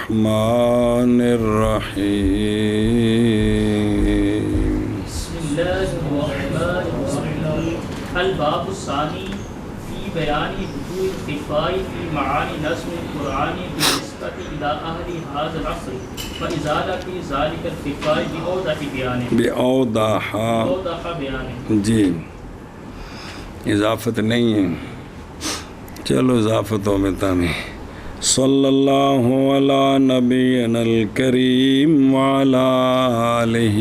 الرحمن الرحیم بسم اللہ الرحمن الرحیم الباب الثانی فی بیان وجوہ الخفاء فی معانی نظم القرآن بالنسبة إلى أهل هذا العصر وإزالة ذلك الخفاء بأوضح بیان بیان. جی اضافت نہیں ہے، چلو اضافتوں میں تعمیر. صلی اللہ علی نبینا الکریم وعلی آلہ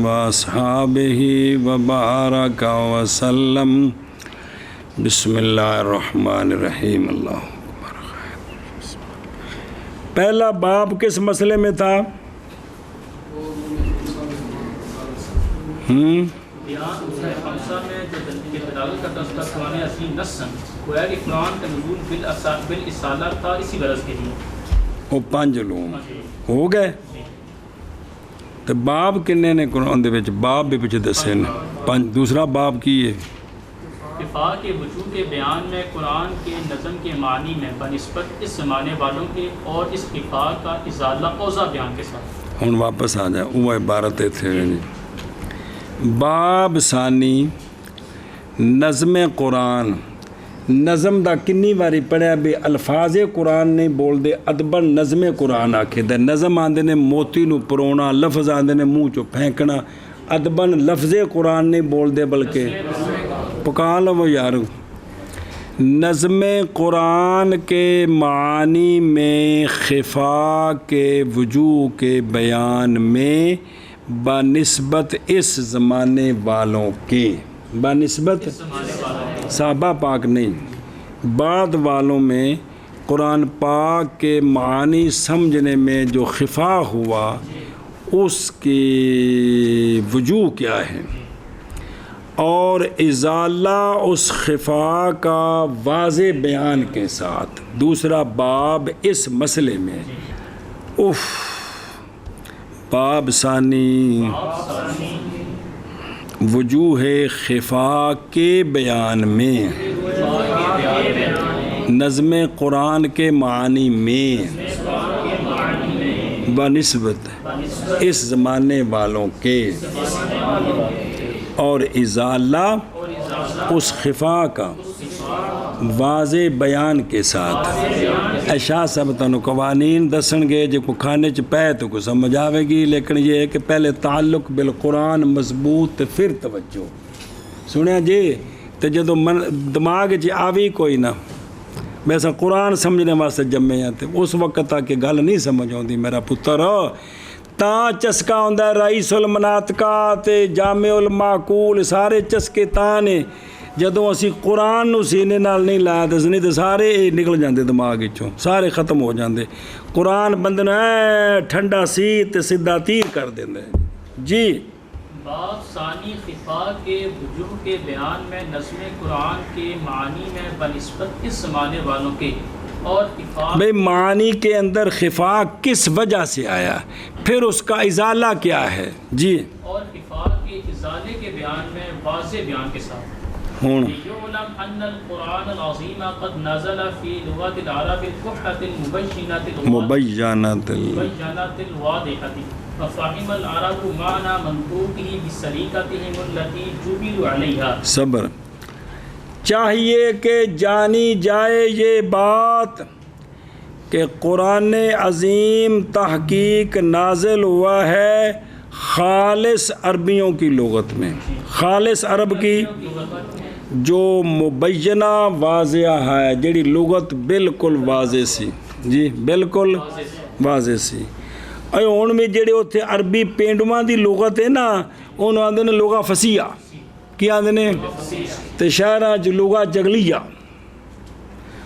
واصحابہ وبارک وسلم. بسم اللہ الرحمن الرحیم. اللہ اکبر. پہلا باب کس مسئلے میں تھا؟ بیان خمسہ میں جو دلالت کرتا اس کا قرآن عظیم نصاً گویا کہ قرآن کا نزول بالاصالہ تھا اسی غرض کے لیے. وہ 5 لوگ ہو گئے تو باب کنے نے قرآن دے وچ باب بھی پیچھے دسے نے. دوسرا باب کی ہے خفاء کے وجوہ کے بیان میں قرآن کے نظم کے معنی میں بنسبت اس زمانے والوں کے اور اس خفاء کا ازالہ اوضح بیان کے ساتھ. ہن واپس آ جائے وہ عبارت تھے جی. باب ثانی نظم قرآن. نظم دا کنی واری پڑھیا بھی الفاظ قرآن نہیں بول دے ادبن نظم قرآن آکھے دے. نظم آندے نے موتی نو پرونا، لفظ آندے نے منہ چو پھینکنا. ادبن لفظ قرآن نہیں بول دے بلکہ پکا لو یار. نظم قرآن کے معنی میں خفاء کے وجوہ کے بیان میں بنسبت اس زمانے والوں کے، بنسبت صحابہ پاک نہیں، بعد والوں میں قرآن پاک کے معنی سمجھنے میں جو خفاء ہوا اس کی وجوہ کیا ہے اور ازالہ اس خفاء کا واضح بیان کے ساتھ. دوسرا باب اس مسئلے میں باب ثانی وجوہ خفاء کے بیان میں نظم قرآن کے معنی میں بنسبت اس زمانے والوں کے اور ازالہ اس خفاء کا واضح بیان کے ساتھ. شاہ صاحب تنو قوانین دسن گے جو کو کھانے چ پے تو کو سمجھ آوے گی، لیکن یہ ہے کہ پہلے تعلق بالقرآن مضبوط تے پھر توجہ. سنیا جی تے جدو دماغ چ آوی کوئی نہ ویسا قرآن سمجھنے واسطے جمے ہیں تے اس وقت تک کہ گل نہیں سمجھ آتی میرا پتر. تاں چسکا ہوندا ہے رئیس المناطقات جامع المعقول سارے چسکے تاں نے جدوں اسی قرآن نو سینے نال نہیں لایا تے نہیں تے سارے نکل جاندے دماغ وچوں، سارے ختم ہو جاندے. قرآن بندے نوں ٹھنڈا سی تے سیدھا تیر کر دیندا ہے. جی باب ثانی خفاء کے وجوہ کے بیان میں نظم قرآن کے معنی میں بنسبت اس زمانے والوں کے اور خفاء بھئی معنی کے اندر خفاء کس وجہ سے آیا، پھر اس کا ازالہ کیا ہے. جی اور خفاء کے ازالے کے بیان میں واضح بیان کے ساتھ. يعلم أن القرآن العظيم قد نزل في لغة العرب الفصحى المبينة الواضحة ففهم العرب معنى منطوقه بسليقتهم التي جبلوا عليها. صبر. چاہیے کہ جانی جائے یہ بات کہ قرآن عظیم تحقیق نازل ہوا ہے خالص عربیوں کی لغت میں، خالص عرب کی جو مبینہ واضح ہے، جڑی لغت بالکل واضح سی. جی بالکل واضح سی. اے ہن بھی جڑے اوتھے عربی پینڈواں دی لغت ہے نا انہوں آندے نے لغہ فصیح. کی آندے نے تے شہراں چ لغہ جگلیہ.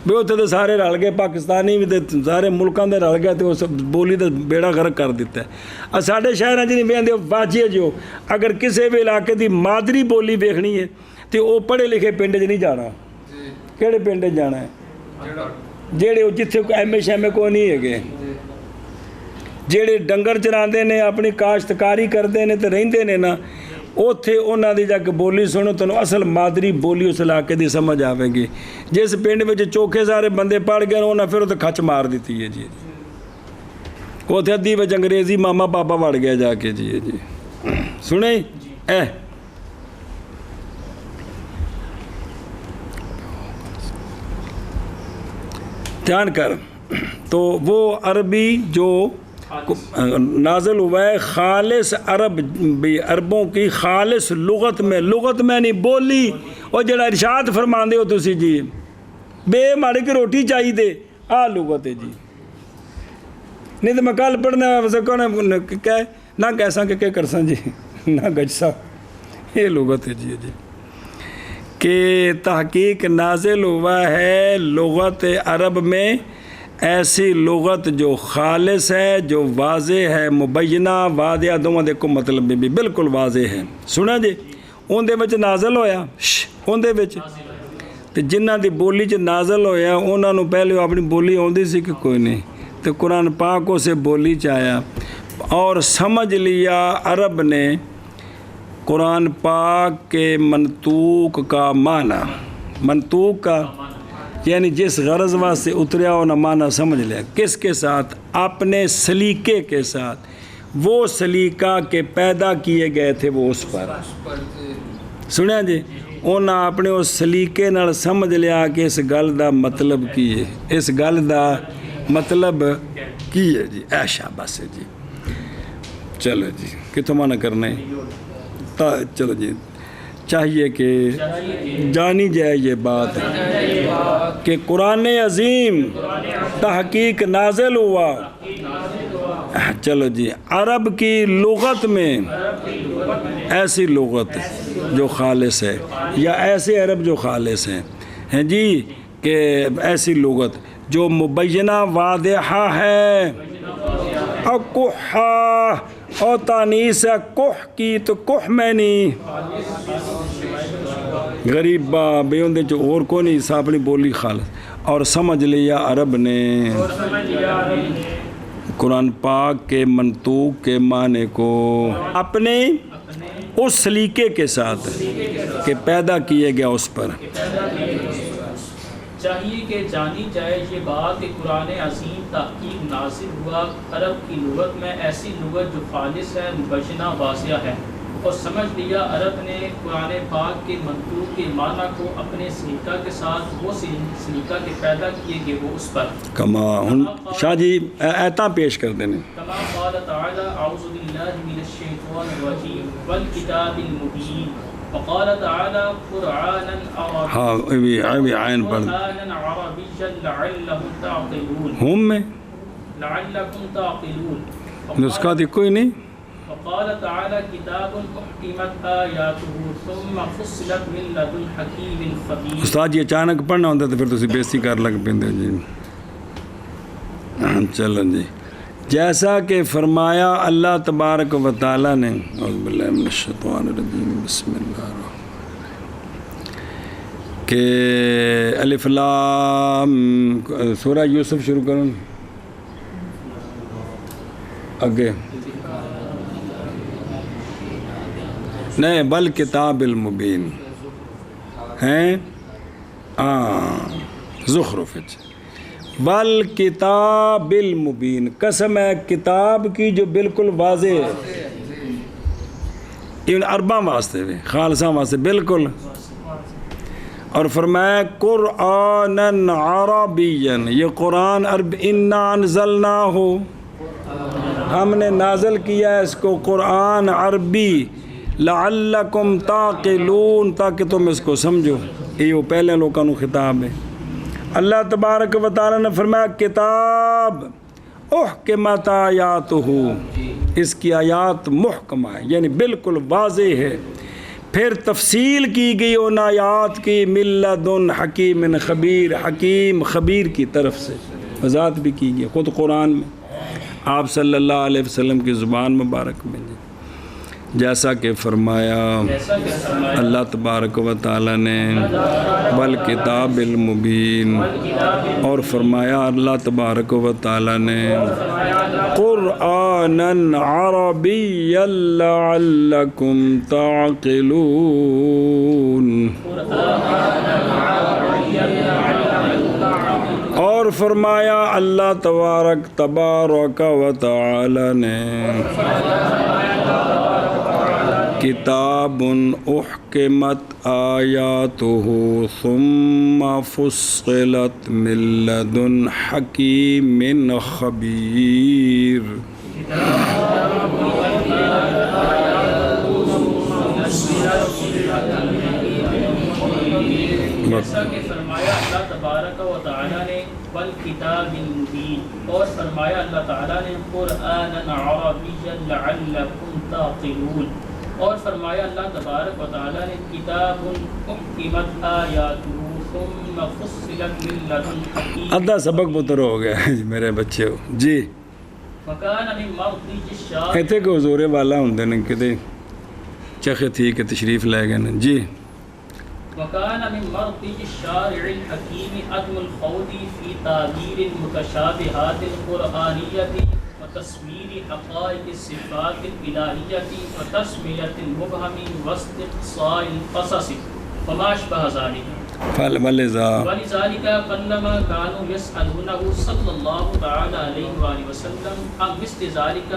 بھی اتنے تو سارے رل گئے، پاکستانی بھی سارے ملکوں کے رل گئے تو اس بولی کا بیڑا غرق کر دیتا ہے. سارے شہروں چ نہیں پہ واجیے جو اگر کسی بھی علاقے کی مادری بولی ویکھنی ہے تو وہ پڑھے لکھے پنڈ چ نہیں جانا. کہڑے پنڈ جانا ہے؟ جہے جتھے ایم اے شیم اے کوئی نہیں ہے، جہے ڈنگر چراندے نے اپنی کاشتکاری کرتے ہیں تو رہندے نے نا اوتھے انہاں دی جا کے بولی سنو تنوں اصل مادری بولی اس علاقے دی سمجھ آوے گی. جس پنڈ وچ چوکھے سارے بندے پڑھ گئے انہاں پھر تو کھچ مار دیتی ہے. جی اتنے ادھی بچ انگریزی ماما پاپا وڑ گیا جا کے جی سنے دھیان کر. تو وہ عربی جو نازل ہوا ہے خالص عربوں کی خالص لغت میں نہیں بولی. اور جڑا ارشاد فرماندے ہو تسی جی بے ماڑے کی روٹی چاہیے آ لغت ہے جی. نہیں تو میں کل پڑھنا کہ نہ کیسا کہ کرساں جی نہ گجسا. یہ لغت ہے جی کہ تحقیق نازل ہوا ہے لغت عرب میں ایسی لغت جو خالص ہے جو واضح ہے مبینہ واضح دونوں دیکھو مطلب بھی بالکل واضح ہے. سنا جی اندے وچ نازل ہویا اندے وچ تے جنہ دی بولی چ نازل ہویا انہاں نوں پہلے اپنی بولی آندی سی کہ کوئی نہیں تو قرآن پاک اسے بولی چاہیا اور سمجھ لیا عرب نے قرآن پاک کے منطوق کا معنی منطوق کا یعنی جس غرض واسطے اتریا انہاں معنی سمجھ لیا کس کے ساتھ اپنے سلیقے کے ساتھ وہ سلیقہ کے پیدا کیے گئے تھے وہ اس پر سنیا جی انہاں اپنے اس سلیقے نال سمجھ لیا کہ اس گل دا مطلب کی ہے اس گل دا مطلب کی ہے جی ایشا بس ہے جی. چلو جی کتوں منع کرنا ہے چلو جی چاہیے کہ جانی جائے یہ بات کہ قرآن عظیم تحقیق نازل ہوا. چلو جی عرب کی لغت میں ایسی لغت جو خالص ہے یا ایسے عرب جو خالص ہیں جی کہ ایسی لغت جو مبینہ واضحہ ہے. اور کوحا اور تانیس ہے کوح کی تو کوح میں نہیں غریبہ بے اندے جو اور کو نہیں سا اپنی بولی خالص اور سمجھ لیا عرب نے قرآن پاک کے منطوق کے معنی کو اپنے اس سلیقے کے ساتھ کہ پیدا کیے گیا اس پر. چاہیے کہ جانی جائے یہ بات کہ قرآن عظیم تحقیق نازل ہوا عرب کی لغت میں ایسی لغت جو خالص ہے مبینہ واضح ہے اور سمجھ لیا عرب نے قرآن پاک کے منطوق کے معنی کو اپنے سلیقہ کے ساتھ وہ سلیقہ کے پیدا کیے گئے وہ اس پر کما شاہ جی ایتاں پیش کر دینے کما قال تعالی اعوذ باللہ من الشیطان الرجیم والکتاب المبین وقال تعالی قرآنا عربیا لعلهم تعقلون ہم میں لعلكم تعقلون نسخہ دی کوئی نہیں. وقال تعالی کتاب احکمت آیاته ثم فصلت من لدن حکیم خبیر. استاد یہ اچانک پڑھنا ہوتا تو پھر تسی بےزتی کر لگ پیندے جی. چلو جی جیسا کہ فرمایا اللہ تبارک و تعالی نے اعوذ باللہ من الشیطان الرجیم بسم اللہ کہ الف لام سورہ یوسف شروع کروں اگے نہیں بل کتاب المبین ہیں زخرف بل کتاب المبین قسم ہے کتاب کی جو بالکل واضح ہے ان ارباں واسطے بھی خالصاں واسطے بالکل. اور فرمایا قرآن عربیا یہ قرآن عرب انا انزلناہ ہم نے نازل کیا ہے اس کو قرآن عربی لعلکم تعقلون تاکہ تم اس کو سمجھو. یہ وہ پہلے لوگوں کو خطاب ہے. اللہ تبارک و تعالی نے فرمایا کتاب احکمت آیاتہ اس کی آیات محکمہ ہے یعنی بالکل واضح ہے. پھر تفصیل کی گئی ان آیات کی من لدن حکیم خبیر حکیم خبیر کی طرف سے وضاحت بھی کی گئی خود قرآن میں آپ صلی اللہ علیہ وسلم کی زبان مبارک میں جیسا کہ فرمایا اللہ تبارک و تعالی نے والکتاب المبین اور فرمایا اللہ تبارک و تعالی نے قرآنا عربیا لعلکم تعقلون اور فرمایا اللہ تبارک و تعالی نے کتاب احکمت آیاتہ ثم فصلت من لدن حکیم خبیر. جیسا کہ فرمایا اللہ تبارک و تعالیٰ نے والکتاب المبین، اور فرمایا اللہ تعالیٰ نے قرآنا عربیا لعلکم تعقلون، اور فرمایا اللہ تبارک و تعالیٰ نے کتاب احکمت آیاتہ ثم فصلت من لدن حکیم. آدھا سبق پتر ہو گیا میرے بچے ہو جی. وکان من مرضی الشارع، اتنے کہ حضور والا ہوں نے کتے چخے تھی کہ تشریف لے گئے جی. وكان من مرضي الشارع الحكيم عدم الخوض في تعبير المتشابهات القرآنية وتصوير حقائق الصفات الإلهية وتسمية المبهم واستقصاء القصص وما أشبه ذلك. ولذلك قلما كانوا يسألونه صلى الله تعالى عليه وآله وسلم عن مثل ذلك،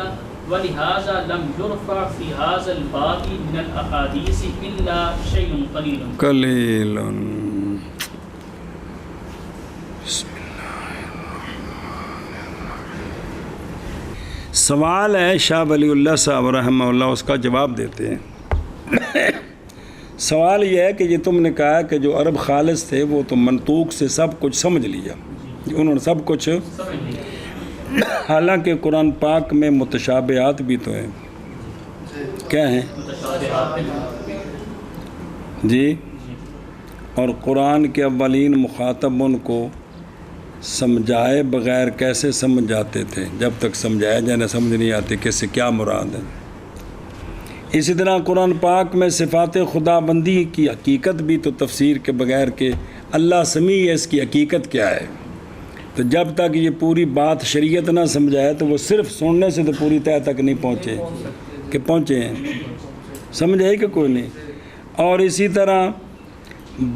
ولهذا لم يرفع في هذا الباب من الأحاديث إلا شيء قليل. سوال ہے شاہ ولی اللہ صاحب رحمہ اللہ، اس کا جواب دیتے ہیں. سوال یہ ہے کہ یہ تم نے کہا کہ جو عرب خالص تھے وہ تو منطوق سے سب کچھ سمجھ لیا، انہوں نے سب کچھ، حالانکہ قرآن پاک میں متشابہات بھی تو ہیں. کیا ہیں جی؟ اور قرآن کے اولین مخاطب ان کو سمجھائے بغیر کیسے سمجھ جاتے تھے؟ جب تک سمجھایا جائے نہ سمجھ نہیں آتی کہ اس سے کیا مراد ہے. اسی طرح قرآن پاک میں صفات خدا بندی کی حقیقت بھی تو تفسیر کے بغیر کہ اللہ سمیع ہے اس کی حقیقت کیا ہے، تو جب تک یہ پوری بات شریعت نہ سمجھائے تو وہ صرف سننے سے تو پوری تہہ تک نہیں پہنچے کہ پہنچے ہیں، سمجھ آئی کہ کوئی نہیں. اور اسی طرح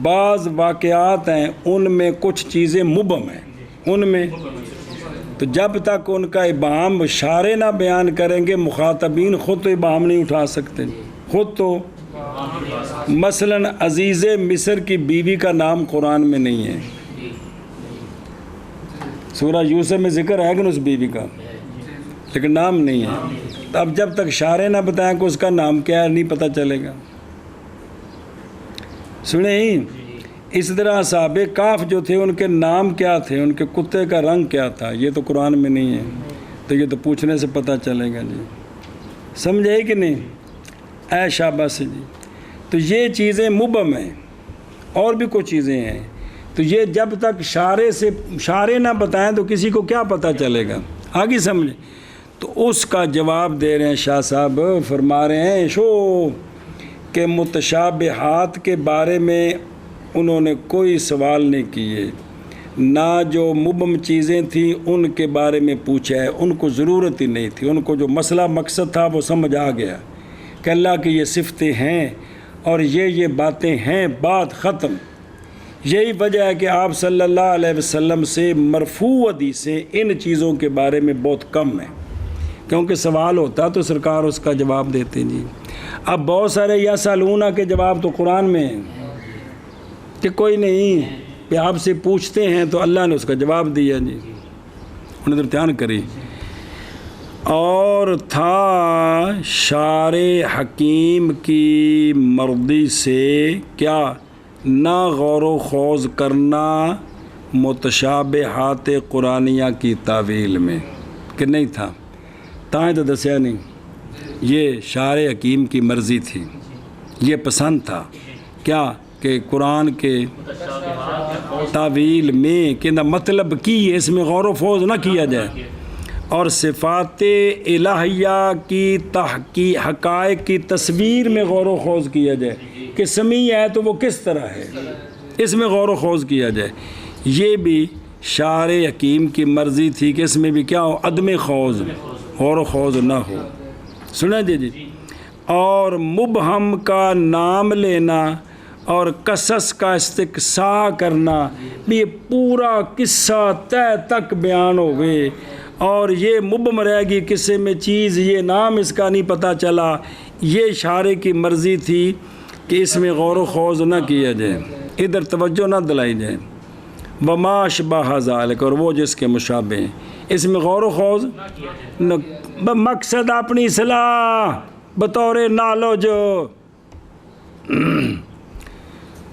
بعض واقعات ہیں ان میں کچھ چیزیں مبہم ہیں، ان میں تو جب تک ان کا ابہام شارع نہ بیان کریں گے مخاطبین خود تو ابہام نہیں اٹھا سکتے خود تو. مثلا عزیز مصر کی بیوی کا نام قرآن میں نہیں ہے، سورہ یوسف میں ذکر ہے کہ اس بیوی کا، لیکن نام نہیں ہے. اب جب تک شارع نہ بتائیں کہ اس کا نام کیا ہے نہیں پتہ چلے گا. سنیں اس طرح اصحاب کہف جو تھے ان کے نام کیا تھے، ان کے کتے کا رنگ کیا تھا، یہ تو قرآن میں نہیں ہے، تو یہ تو پوچھنے سے پتہ چلے گا جی. سمجھے کہ نہیں؟ اے شاباش جی. تو یہ چیزیں مبہم ہیں، اور بھی کچھ چیزیں ہیں، تو یہ جب تک شارع نہ بتائیں تو کسی کو کیا پتہ چلے گا. آگے سمجھیں. تو اس کا جواب دے رہے ہیں شاہ صاحب، فرما رہے ہیں کہ متشابہات کے بارے میں انہوں نے کوئی سوال نہیں کیے، نہ جو مبہم چیزیں تھیں ان کے بارے میں پوچھا ہے، ان کو ضرورت ہی نہیں تھی. ان کو جو مسئلہ مقصد تھا وہ سمجھ آ گیا کہ اللہ کی یہ صفتیں ہیں اور یہ باتیں ہیں، بات ختم. یہی وجہ ہے کہ آپ صلی اللہ علیہ وسلم سے مرفوع حدیثیں ان چیزوں کے بارے میں بہت کم ہیں، کیونکہ سوال ہوتا تو سرکار اس کا جواب دیتے جی. اب بہت سارے یسالونہ کے جواب تو قرآن میں ہیں کہ کوئی نہیں کہ آپ سے پوچھتے ہیں تو اللہ نے اس کا جواب دیا جی. انہوں نے دھیان کری. اور تھا شارع حکیم کی مرضی سے کیا نہ غور و خوض کرنا متشابہات قرآنیہ کی تعویل میں، کہ نہیں تھا تائیں تو دسیا نہیں. یہ شارع حکیم کی مرضی تھی، یہ پسند تھا کیا کہ قرآن کے تعویل میں کہ نہ مطلب کی اس میں غور و خوض نہ کیا جائے، اور صفات الہیہ کی تحقیق حقائق کی تصویر میں غور و خوض کیا جائے کہ سمیع ہے تو وہ کس طرح ہے، اس میں غور و خوض کیا جائے. یہ بھی شارع حکیم کی مرضی تھی کہ اس میں بھی کیا ہو، عدم خوض، غور و خوض نہ ہو. سنیں جی. اور مبہم کا نام لینا اور قصص کا استقصاء کرنا بھی یہ پورا قصہ تہ تک بیان ہوئے، اور یہ مبہم رہ گی قصے میں چیز، یہ نام اس کا نہیں پتہ چلا، یہ شارع کی مرضی تھی کہ اس میں غور و خوض نہ کیا جائے، ادھر توجہ نہ دلائی جائے۔ وما اشبہ ذالک، اور وہ جس کے مشابہ ہیں، اس میں غور و خوض مقصد اپنی اصلاح بطور نالوج،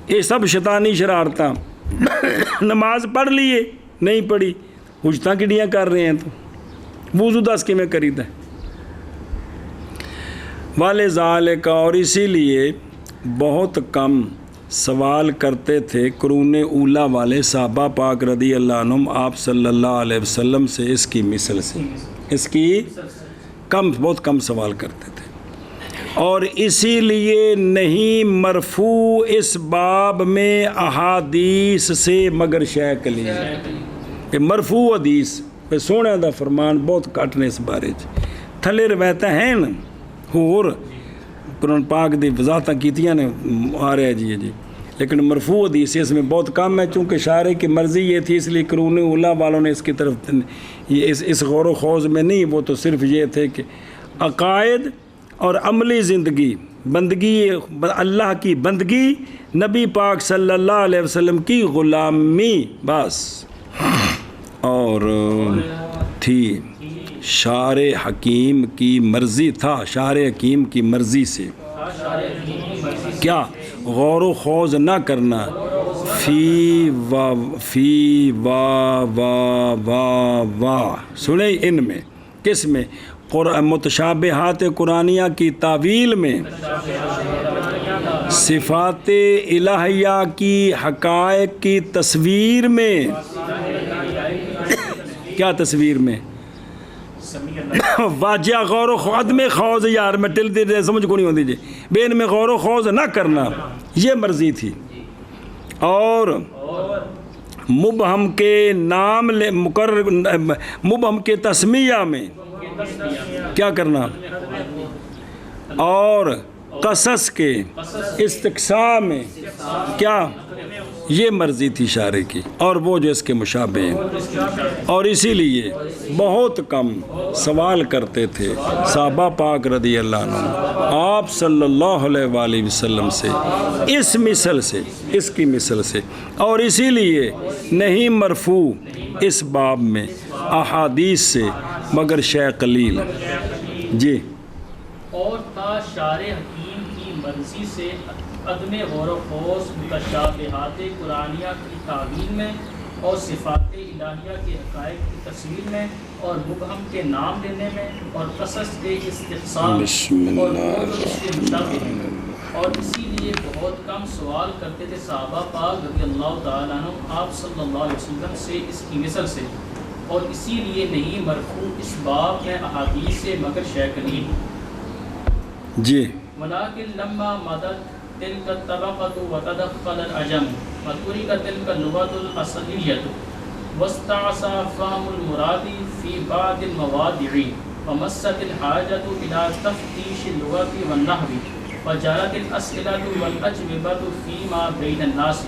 یہ سب شیطانی شرارتاں۔ نماز پڑھ لیے نہیں پڑھی، حجتاں کڑیاں کر رہے ہیں، تو وضو دس کے میں کریتا ہے والے ذالک، اور اسی لیے بہت کم سوال کرتے تھے قرون اولا والے صحابہ پاک رضی اللہ عنہم آپ صلی اللہ علیہ وسلم سے اس کی مثل سے، اس کی بہت کم سوال کرتے تھے، اور اسی لیے نہیں مرفوع اس باب میں احادیث سے مگر شیخ کلیم کہ مرفوع حدیث پہ سونے دا فرمان بہت کٹ نے اس بارے تھلے روایتیں ہیں نا، ہور قرآن پاک دی وضاحتاں کیتیاں نے آ رہے جی، لیکن مرفوع حدیث اس میں بہت کم ہے، چونکہ شارع کی مرضی یہ تھی، اس لیے قرون اولا والوں نے اس کی طرف اس غور و خوض میں نہیں، وہ تو صرف یہ تھے کہ عقائد اور عملی زندگی، بندگی اللہ کی بندگی، نبی پاک صلی اللہ علیہ وسلم کی غلامی، بس، اور تھی شارع حکیم کی مرضی، تھا شارع حکیم کی مرضی سے کیا غور و خوض نہ کرنا فی وا سنیں ان میں، کس میں؟ متشابہات قرآنیہ کی تعویل میں، صفات الہیہ کی حقائق کی تصویر میں، کیا تصویر میں؟ واجہ غور و خوض میں خوض، یار میں ٹل دے سمجھ کو نہیں ہوتی جی، بے ان میں غور و خوض نہ کرنا، یہ مرضی تھی، اور مبہم کے نام مقرر، مبہم کے تسمیہ میں کیا کرنا، اور قصص کے استقصاء میں کیا، یہ مرضی تھی شارع کی، اور وہ جو اس کے مشابہ ہیں، اور اسی لیے بہت کم سوال کرتے تھے صحابہ پاک رضی اللہ عنہ آپ صلی اللہ علیہ وآلہ وسلم سے اس مثل سے، اس کی مثل سے، اور اسی لیے نہیں مرفوع اس باب میں احادیث سے مگر شیء قلیل۔ جی، اور تا شارع حکیم کی مرضی سے عدم غور و خوض متشابہات قرآنیہ کی تعویل میں، اور صفات الہیہ کے حقائق کی تصویر میں، اور مبہم کے نام لینے میں، اور قصص کے استقصاء میں، اور اس کے مشابہ ہیں، اور اسی لیے بہت کم سوال کرتے تھے صحابہ پاک رضی اللہ تعالیٰ عنہ آپ صلی اللہ علیہ وسلم سے اس کی مثل سے، اور اسی لیے نہیں مرفوع اس باب میں احادیث سے مگر شیء قلیل۔ جی، ولیکن لما مدد تلك الطبقة وتدخل العجم وترك تلك اللغة الأصلية واستعصى فهم المراد في بعض المواضع ومست الحاجة إلى تفتيش اللغة والنحو وجرت الأسئلة والأجوبة فيما بين الناس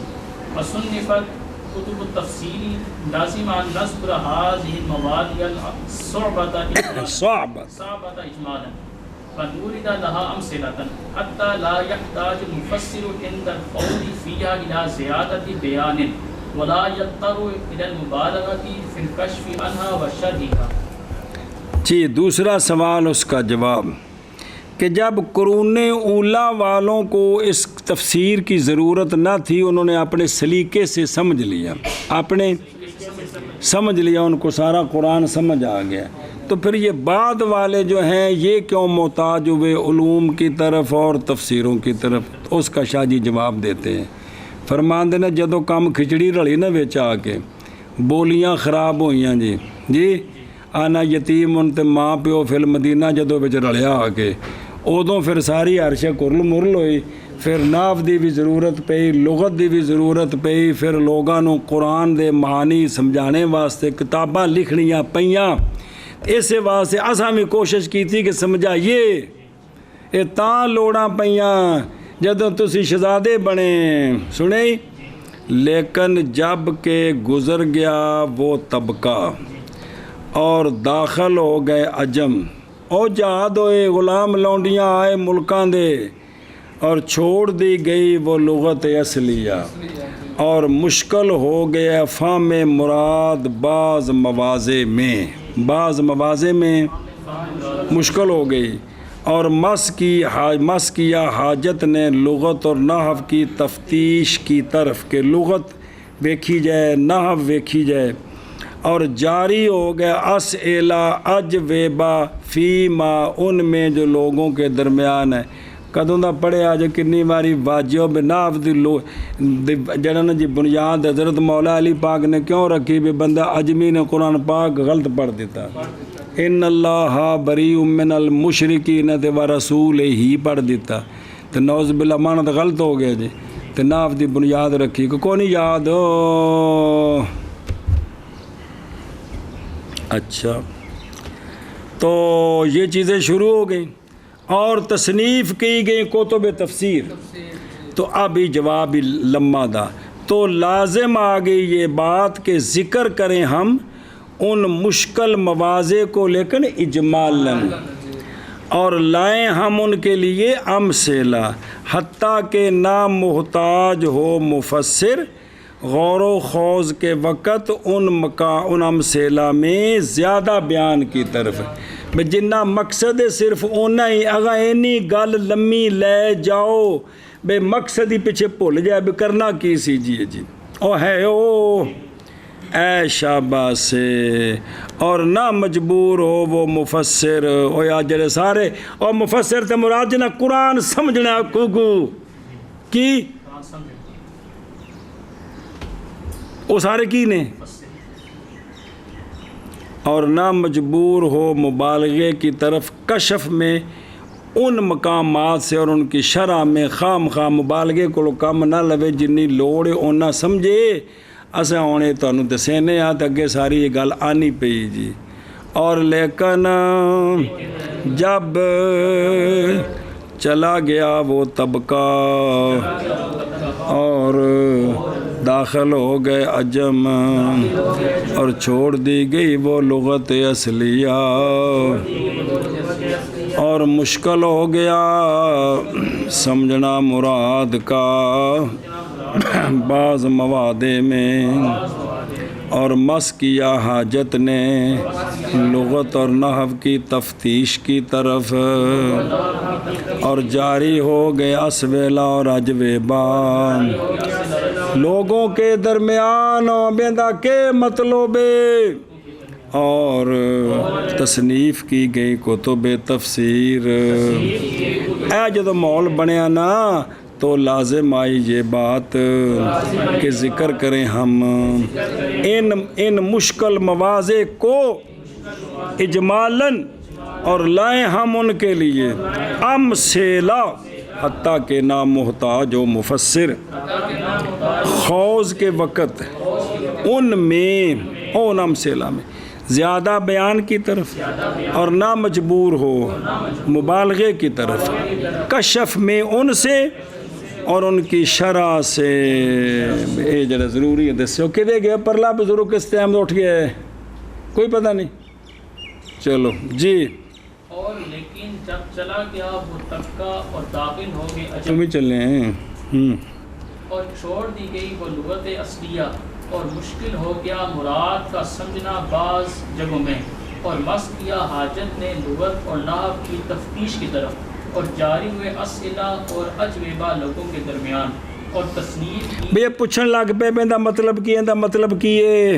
وصنفت كتب التفسير لازم أن نذكر هذه المواضع الصعبة إجمالا فنورد لها أمثلة حتى لا يحتاج المفسر عند القول فيها إلى زيادة بيان ولا يضطر إلى المبالغة في الكشف عنها وشرحها۔ جی، دوسرا سوال اس کا جواب کہ جب قرون اولا والوں کو اس تفسیر کی ضرورت نہ تھی، انہوں نے اپنے سلیقے سے سمجھ لیا، ان کو سارا قرآن سمجھ آ گیا، تو پھر یہ بعد والے جو ہیں یہ کیوں محتاج ہوئے علوم کی طرف اور تفسیروں کی طرف؟ اس کا شاہ جی جواب دیتے ہیں، فرمان دینا جدو کام کھچڑی رلی نا وچ آ کے بولیاں خراب ہوئیاں جی آنا یتیم ان تے ماں پیو فل مدینہ جدو وچ رلیا آ کے، ادوں پھر ساری عرش کرل مرل ہوئی، پھر ناف دی بھی ضرورت پئی، لغت دی بھی ضرورت پئی، پھر لوگاں نو قرآن دے معانی سمجھانے واسطے کتاباں لکھنیاں پئیاں، اس واسطے اساں بھی کوشش کی تھی کہ سمجھائیے، یہ تاں لوڑاں پئیاں جدوں تسی شہزادے بنے سنے، لیکن جب کہ گزر گیا وہ طبقہ اور داخل ہو گئے عجم، او جہاد ہوئے غلام لونڈیاں آئے ملکاں دے، اور چھوڑ دی گئی وہ لغت اصلیہ، اور مشکل ہو گیا فہم مراد بعض مواضع میں مشکل ہو گئی، اور مس کیا حاجت نے لغت اور نحو کی تفتیش کی طرف، کہ لغت ویکھی جائے نحو ویکھی جائے، اور جاری ہو گیا اسئلہ اجوبہ فیما ان میں جو لوگوں کے درمیان ہے۔ کدوں دا پڑھے آج کنی باری واجب بناف دی جڑا جی بنیاد حضرت مولا علی پاک نے کیوں رکھی بھی بندہ اجمی نے قرآن پاک غلط پڑھ دیتا، ان اللہ بریء من المشرکین تے ورسول ہی پڑھ دیتا، تو نعوذ باللہ معنی تو غلط ہو گیا جی، تو ناف دی بنیاد رکھی کو نہیں یاد ہو۔ اچھا تو یہ چیزیں شروع ہو گئیں اور تصنیف کی گئی کتب تفسیر، تو اب ہی جواب لمحہ دا، تو لازم آ گئی یہ بات کہ ذکر کریں ہم ان مشکل مواضع کو لیکن اجمالاً، اور لائیں ہم ان کے لیے امثلہ، حتیٰ کہ نامحتاج ہو مفسر غور و خوض کے وقت ان امثلہ میں زیادہ بیان کی طرف، جنہ مقصد ہے صرف اونا ہی اگا اینی گل لمی لے جاؤ بے مقصد ہی پیچھے بھول جائے بے کرنا کی سی جی او ہے او اے شاباش سے، اور نہ مجبور ہو وہ مفسر او یا جڑے سارے اور مفسر تے مراد جنہ قرآن سمجھنا کوگو کی او سارے کی نے، اور نہ مجبور ہو مبالغے کی طرف کشف میں ان مقامات سے اور ان کی شرح میں خام مبالغے کو کم نہ لوے جنی لوڑ اونا سمجھے اساں ہونے تانوں دسینے آ اگے ساری یہ گل آنی پئی جی، اور لیکن جب چلا گیا وہ طبقہ اور داخل ہو گئے عجم اور چھوڑ دی گئی وہ لغت اصلیہ، اور مشکل ہو گیا سمجھنا مراد کا بعض مواضع میں، اور مس کیا حاجت نے لغت اور نحو کی تفتیش کی طرف، اور جاری ہو گئے اسئلہ اور اجوبہ لوگوں کے درمیان بیندہ کے مطلب، اور تصنیف کی گئی کتب تفسیر۔ اے جدو ماحول بنیا نا تو لازم آئی یہ بات کہ ذکر کریں ہم ان مشکل مواضع کو اجمالاً، اور لائیں ہم ان کے لیے امثلہ، حتیٰ کہ نامحتاج و مفسر خوض کے وقت ان میں ان امثلہ میں زیادہ بیان کی طرف، اور نہ مجبور ہو مبالغے کی طرف کشف میں ان سے اور ان کی شرح سے۔ یہ جڑا ضروری ہے دسو کدے گیا پرلا بزرگ کس ٹائم اٹھ گیا ہے کوئی پتہ نہیں، چلو جی۔ اور لیکن جب چلا گیا وہ طبقہ اور داخل ہو گئے عجم، تم ہی چلے ہیں اور چھوڑ دی گئی وہ لغت اصلیہ، اور مشکل ہو گیا مراد کا سمجھنا بعض جگہوں میں، اور مس کیا حاجت نے لغت اور نحو کی تفتیش کی طرف، اور جاری ہوئے اسئلہ اور اجوبہ لوگوں کے درمیان، اور تصنیف کی بھئی پوچھن لگ پہ دا مطلب کی ہے، دا مطلب کی ہے،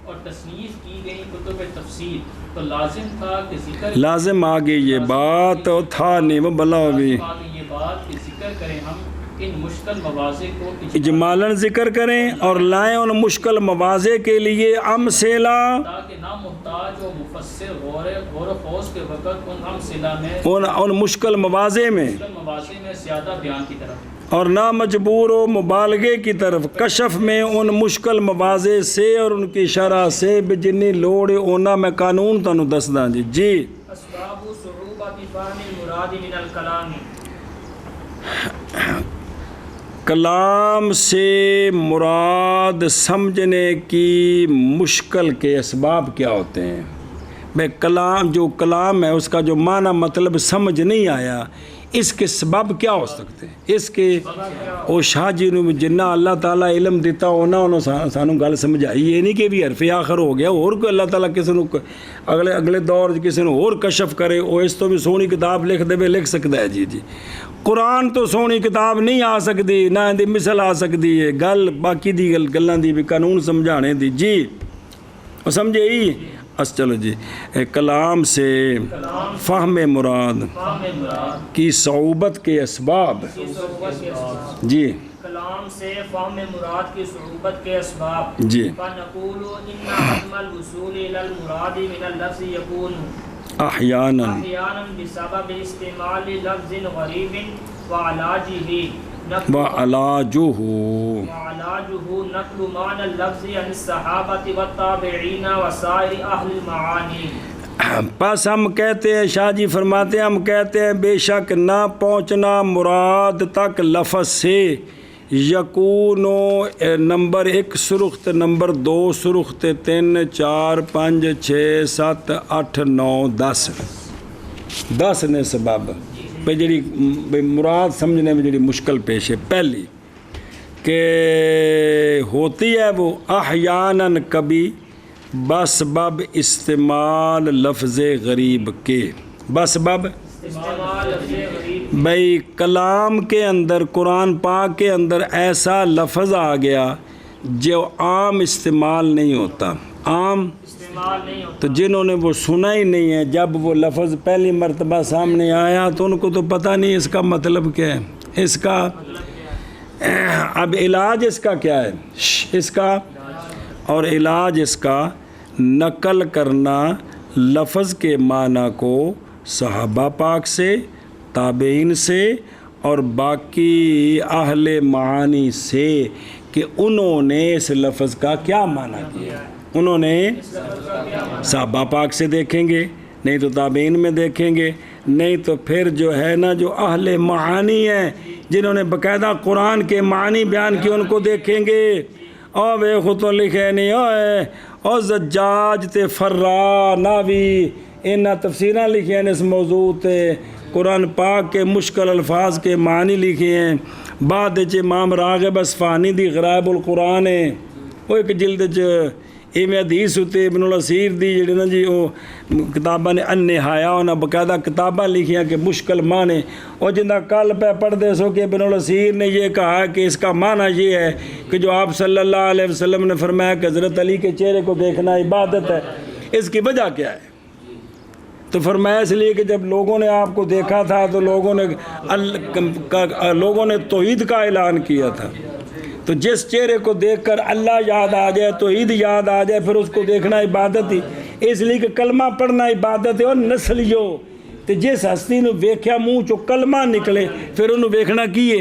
اور تصنیف کی گئی کتب تفسیر، تو لازم تھا کہ ذکر لازم آگئی یہ بات اور تھا نہیں وہ بلا ہوگی، لازم آگئی یہ بات کہ ذکر کریں ہم ان مشکل مواضع کو اجمالاً ذکر کریں اور لائیں ان مشکل مواضع کے لیے امثلہ، تاکہ نامحتاج و مفسر غور و خوض کے وقت ان امثلہ میں ان مشکل مواضع میں زیادہ بیان کی طرف، اور نہ مجبور و مبالغے کی طرف کشف میں ان مشکل مواضع سے اور ان کی شرح سے جنی لوڑ اونا میں قانون تانوں دسدا جی۔ اسباب صعوبۃ فہم المراد من الکلام، کلام سے مراد سمجھنے کی مشکل کے اسباب کیا ہوتے ہیں؟ بھائی کلام ہے اس کا جو معنی مطلب سمجھ نہیں آیا، اس کے سبب کیا ہو سکتے ہیں؟ اس کے او شاہ جی نے جنہ اللہ تعالیٰ علم دیتا ہونا انہوں سانوں گل سمجھائی، یہ نہیں کہ بھی حرف آخر ہو گیا اور کوئی اللہ تعالیٰ کسی نے اگلے دور کسی نے اور کشف کرے وہ اس تو بھی سونی کتاب لکھ دے لکھ سکتا ہے۔ جی قرآن تو سونی کتاب نہیں آ سکتی، نہ دی مثل آ سکتی ہے، گل باقی دی گلاں دی بھی قانون سمجھانے دی۔ جی وہ سمجھے ہی چلو جی، کلام سے فہم مراد کی صعوبت کے اسباب۔ جی کلام سے فہم مراد کی صعوبت کے اسباب۔ جی فنقول ان عدم الوصول الى المراد من اللفظ يكون احیانا بسبب استعمال لفظ غریب وعلاجه وعلاجه نقل معنى اللفظ عن الصحابة والتابعين وسائر اہل المعانی۔ پس ہم کہتے ہیں، شاہ جی فرماتے ہیں، ہم کہتے ہیں بے شک نہ پہنچنا مراد تک لفظ سے یکونو نمبر 1 سرخت، نمبر 2 سرخت، 3 4 5 6 7 8 9 10 نے سبب بھئی جڑی مراد سمجھنے میں جڑی مشکل پیش ہے۔ پہلی کہ ہوتی ہے وہ احیاناً کبھی بسبب استعمال لفظ غریب کے، بسبب بھئی کلام کے اندر، قرآن پاک کے اندر ایسا لفظ آ گیا جو عام استعمال نہیں ہوتا، عام تو جنہوں نے وہ سنا ہی نہیں ہے، جب وہ لفظ پہلی مرتبہ سامنے آیا تو ان کو تو پتہ نہیں اس کا مطلب کیا ہے، اس کا اب علاج اس کا کیا ہے، اس کا اور علاج اس کا نقل کرنا لفظ کے معنی کو صحابہ پاک سے، تابعین سے اور باقی اہل معانی سے کہ انہوں نے اس لفظ کا کیا معنی کیا۔ انہوں نے صحابہ پاک سے دیکھیں گے، نہیں تو تابعین میں دیکھیں گے، نہیں تو پھر جو ہے نا جو اہل معانی ہیں جنہوں نے باقاعدہ قرآن کے معنی بیان کیے ان کو دیکھیں گے۔ او بے خطو لکھے نہیں او زجاج تے فرا ناوی انہاں تفسیراں لکھی ہیں اس موضوع تے، قرآن پاک کے مشکل الفاظ کے معنی لکھے ہیں۔ بعد امام راغب اصفہانی دی غرائب القرآن ہے، وہ ایک جلد ایویں حدیث ہوتے ابن الاسیر دی جڑے نا جی وہ کتاباں نے النہایہ انہاں باقاعدہ کتاباں لکھیاں کہ مشکل معنی، اور جنہ کل پہ پڑھ دے سو کہ ابن الاسیر نے یہ کہا کہ اس کا معنی یہ ہے کہ جو آپ صلی اللہ علیہ وسلم نے فرمایا کہ حضرت علی کے چہرے کو دیکھنا عبادت ہے، اس کی وجہ کیا ہے؟ تو فرمایا اس لیے کہ جب لوگوں نے آپ کو دیکھا تھا تو لوگوں نے توحید کا اعلان کیا تھا، تو جس چہرے کو دیکھ کر اللہ یاد آ جائے، توحید یاد آ جائے، پھر اس کو دیکھنا عبادت ہی، اس لیے کہ کلمہ پڑھنا عبادت ہے۔ اور نسلیو تو جس ہستی نے ویکھیا منہ چو کلمہ نکلے پھر انہوں ویکھنا کیے،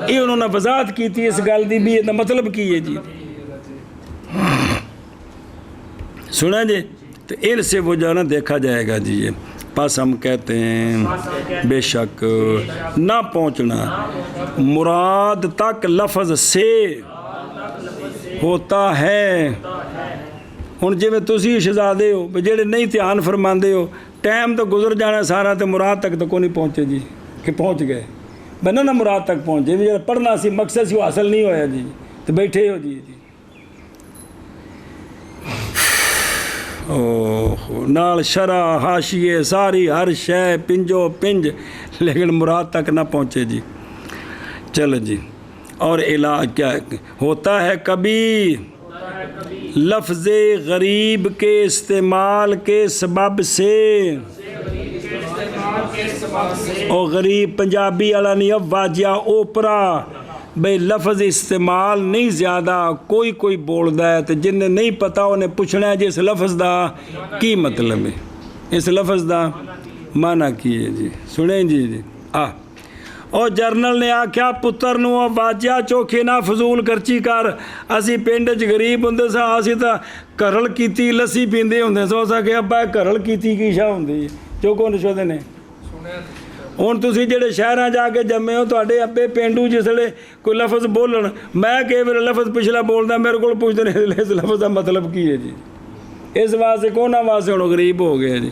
یہ انہوں نے وضاحت کی تھی اس گل دی بھی، یہ مطلب کیے جی سنا جی، تو ان سے وہ جو نا دیکھا جائے گا جی۔ یہ پس ہم کہتے ہیں بے شک نہ پہنچنا مراد تک لفظ سے ہوتا ہے۔ ہن جی میں تسی شہزادے ہو جڑے نہیں دھیان فرماندے ہو، ٹائم تو گزر جانا سارا، تو مراد تک تو کوئی نہیں پہنچے جی، کہ پہنچ گئے بنا نہ مراد تک پہنچے جی، پڑھنا سی مقصد سی وہ حاصل نہیں ہویا جی، تو بیٹھے ہو جی نال شرح حاشیے ساری ہر شے پنجو پنج، لیکن مراد تک نہ پہنچے جی۔ چلو جی، اور علاج کیا ہوتا ہے؟ کبھی لفظ غریب کے استعمال کے سبب سے، اور غریب پنجابی والا نہیں، اب واجہ اوپرا بھئی لفظ استعمال نہیں زیادہ، کوئی بولدا ہے تو جن نے نہیں پتا انہیں پوچھنا ہے جی اس لفظ دا کی مطلب ہے، اس لفظ دا معنی کی ہے جی، سنیں جی اور جرنل نے آکھیا پتر نو واجہ چوکھے نہ فضول کرچی کر، اسی پنڈ چ غریب ہوندے سا، اسی تا کرل کیتی لسی پیندے ہوندے سو، اسا کہ ابا کرل کیتی کی شاہ ہوندی جو کو نشودے نے ਹੁਣ ਤੁਸੀਂ ਜਿਹੜੇ ਸ਼ਹਿਰਾਂ ਜਾ ਕੇ ਜੰਮੇ ਹੋ, ਤੁਹਾਡੇ ਅੱਬੇ ਪੇਂਡੂ ਜਿਸਲੇ ਕੋਈ ਲਫ਼ਜ਼ ਬੋਲਣ, ਮੈਂ ਕਈ ਵਾਰ ਲਫ਼ਜ਼ ਪਿਛਲਾ ਬੋਲਦਾ, ਮੇਰੇ ਕੋਲ ਪੁੱਛਦੇ ਨੇ ਇਸ ਲਫ਼ਜ਼ ਦਾ ਮਤਲਬ ਕੀ ਹੈ ਜੀ। ਇਸ ਵਾਸਤੇ ਕੋਨਾ ਵਾਸਤੇ ਹੁਣ ਗਰੀਬ ਹੋ ਗਏ ਜੀ।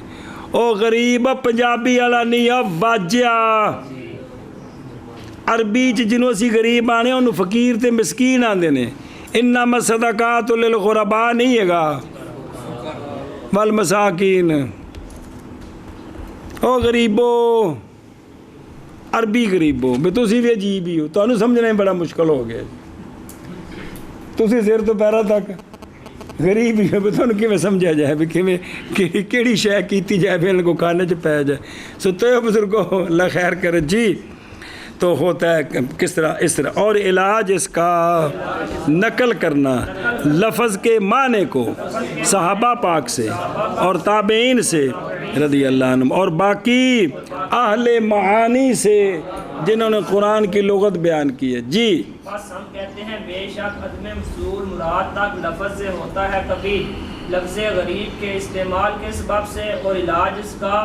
ਉਹ ਗਰੀਬ ਪੰਜਾਬੀ ਵਾਲਾ ਨਹੀਂ ਆ, ਵਾਜਿਆ ਅਰਬੀ 'ਚ ਜਿਹਨੂੰ ਅਸੀਂ ਗਰੀਬ ਆਣੇ ਉਹਨੂੰ ਫਕੀਰ ਤੇ ਮਿਸਕੀਨ ਆਉਂਦੇ ਨੇ। ਇੰਨਮਾ ਸਦਕਾਤੁ ਲਿਲ ਗੁਰਬਾ ਨਹੀਂ ਹੈਗਾ, ਵਲ ਮਸਾਕੀਨ। ਉਹ ਗਰੀਬੋ, ਅਰਬੀ ਗਰੀਬੋ, ਵੀ ਤੁਸੀਂ ਵੀ ਅਜੀਬ ਹੀ ਹੋ, ਤੁਹਾਨੂੰ ਸਮਝਣਾ ਬੜਾ ਮੁਸ਼ਕਲ ਹੋ ਗਿਆ। ਤੁਸੀਂ ਸਿਰ ਤੋਂ ਪੈਰਾਂ ਤੱਕ ਗਰੀਬ ਹੀ ਹੋ, ਵੀ ਤੁਹਾਨੂੰ ਕਿਵੇਂ ਸਮਝਿਆ ਜਾਏ, ਵੀ ਕਿਵੇਂ ਕਿਹੜੀ ਸ਼ੈ ਕੀਤੀ ਜਾਏ ਵੀ ਇਹਨਾਂ ਕੋ ਖਾਨੇ 'ਚ پی جائے۔ ستے ہو بزرگوں اللہ خیر کرے جی۔ تو ہوتا ہے کس طرح، اس طرح۔ اور علاج اس کا نقل کرنا لفظ کے معنی کو صحابہ پاک سے اور تابعین سے رضی اللہ عنہم اور باقی اہل معانی سے جنہوں نے قرآن کی لغت بیان کی ہے جی۔ بس ہم کہتے ہیں بے شک عدم مصول مراد تک لفظ سے ہوتا ہے، کبھی لفظ غریب کے استعمال کے سبب سے، اور علاج اس کا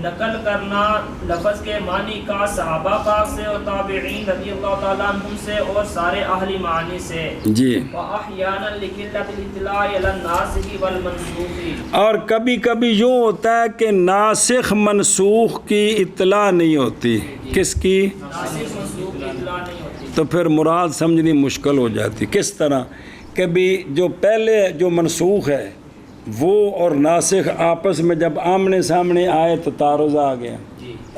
نقل کرنا لفظ کے معنی کا صحابہ پاک سے اور تابعین رضی اللہ تعالیٰ عنہم سے اور سارے اہل معانی سے جی۔ وَأَحْيَانًا لِقِلَّةِ الْاطِّلَاعِ عَلَى النَّاسِخِ وَالْمَنْسُوخِ، اور کبھی کبھی یوں ہوتا ہے کہ ناسخ منسوخ کی اطلاع نہیں ہوتی۔ کس کی؟ ناسخ منسوخ کی اطلاع نہیں ہوتی، تو پھر مراد سمجھنی مشکل ہو جاتی۔ کس طرح کہ بھی جو پہلے جو منسوخ ہے وہ اور ناسخ آپس میں جب آمنے سامنے آئے تو تعارض آ گیا،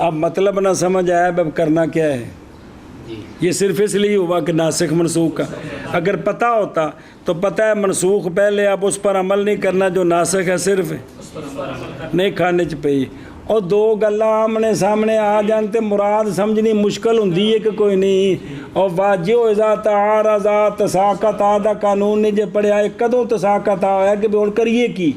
اب مطلب نہ سمجھ آیا، اب کرنا کیا ہے۔ یہ صرف اس لیے ہوا کہ ناسخ منسوخ کا اگر پتہ ہوتا تو پتہ ہے منسوخ پہلے، اب اس پر عمل نہیں کرنا، جو ناسخ ہے صرف نہیں کھانے چ پئی۔ اور دو گلاں آمنے سامنے آ جان تے مراد سمجھنی مشکل ہوندی ہے کہ کوئی نہیں۔ اور واجب اذا تعارض تساقط دا قانون نہیں جے پڑھیا ہے، کدوں تساقط آیا کہ ہن کریے کی؟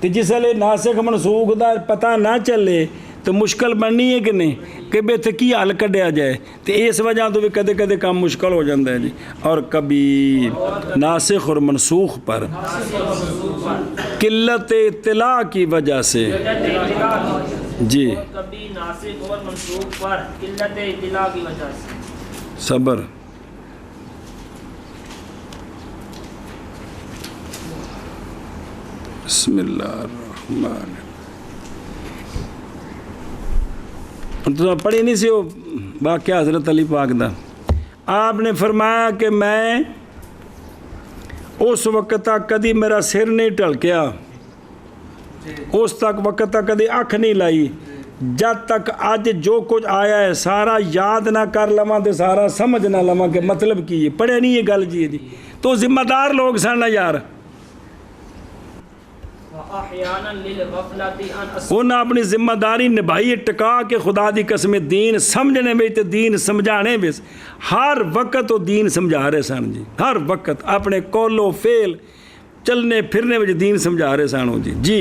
تے جس ویلے ناسخ منسوخ دا پتہ نہ چلے تو مشکل بننی ہے کہ نہیں کہ بے تے کی حل کڈیا جائے۔ تو اس وجہ تو بھی کدے کدے کام مشکل ہو جاتا ہے جی۔ اور کبھی ناسخ اور منسوخ پر قلت اطلاع کی وجہ سے جی، کبھی ناسخ اور منسوخ پر قلت اطلاع کی وجہ سے صبر۔ بسم اللہ الرحمن تو پڑھی نہیں سی وہ واقعہ حضرت علی پاک دا۔ آپ نے فرمایا کہ میں اس وقت تک کدی میرا سر نہیں ٹلکیا، اس تک وقت تک کدی اکھ نہیں لائی جب تک اج جو کچھ آیا ہے سارا یاد نہ کر لواں تے سارا سمجھ نہ لواں کہ مطلب کی ہے۔ پڑھے نہیں یہ گل جی جی، تو ذمہ دار لوگ سن نا یار، انہیں اپنی ذمہ داری نبھائی ٹکا کے خدا دی قسم دین سمجھنے میں تے دین سمجھانے میں ہر وقت وہ دین سمجھا رہے سن جی، ہر وقت اپنے قول و فعل چلنے پھرنے میں دین سمجھا رہے سن جی جی۔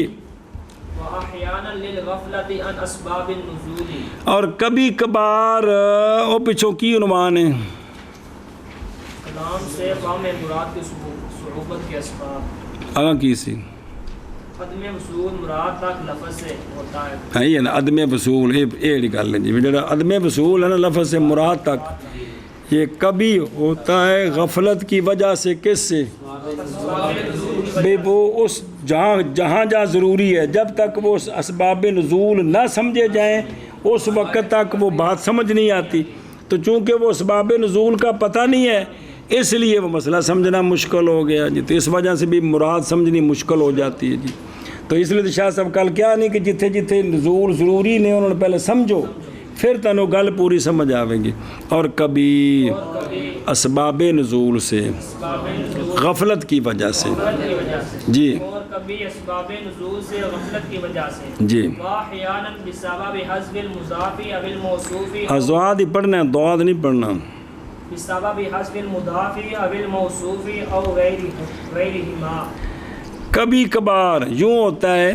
اور کبھی کبھار وہ پچھوں کی عنوان ہے کلام سے فہم مراد کی صعوبت کے اسباب، آگاں کی سی عدم وصول مراد تک لفظ سے ہوتا ہے۔ ہاں یہ نا عدم وصول، یہ گل ہے جی، جڑا عدم وصول ہے نا لفظ سے مراد تک، یہ کبھی ہوتا ہے غفلت کی وجہ سے۔ کس سے؟ بے وہ اس جہاں ضروری ہے جب تک وہ اسباب نزول نہ سمجھے جائیں اس وقت تک وہ بات سمجھ نہیں آتی۔ تو چونکہ وہ اسباب نزول کا پتہ نہیں ہے اس لیے وہ مسئلہ سمجھنا مشکل ہو گیا جی، تو اس وجہ سے بھی مراد سمجھنی مشکل ہو جاتی ہے جی۔ تو اس لیے تو شاہ صاحب کل کیا نہیں کہ جتھے جتھے نزول ضروری نے انہوں نے پہلے سمجھو پھر تنو گل پوری سمجھ آوے گی۔ اور کبھی اسباب نزول سے غفلت کی وجہ سے جی، اور کبھی اسباب نزول سے غفلت کی وجہ سے جی۔ واحیانا بسبب حذف المضاف او الموصوف، ازواد ہی پڑھنا ہے، دواد نہیں پڑھنا۔ بسبب حذف المضاف او الموصوف او غیرہما، کبھی کبھار یوں ہوتا ہے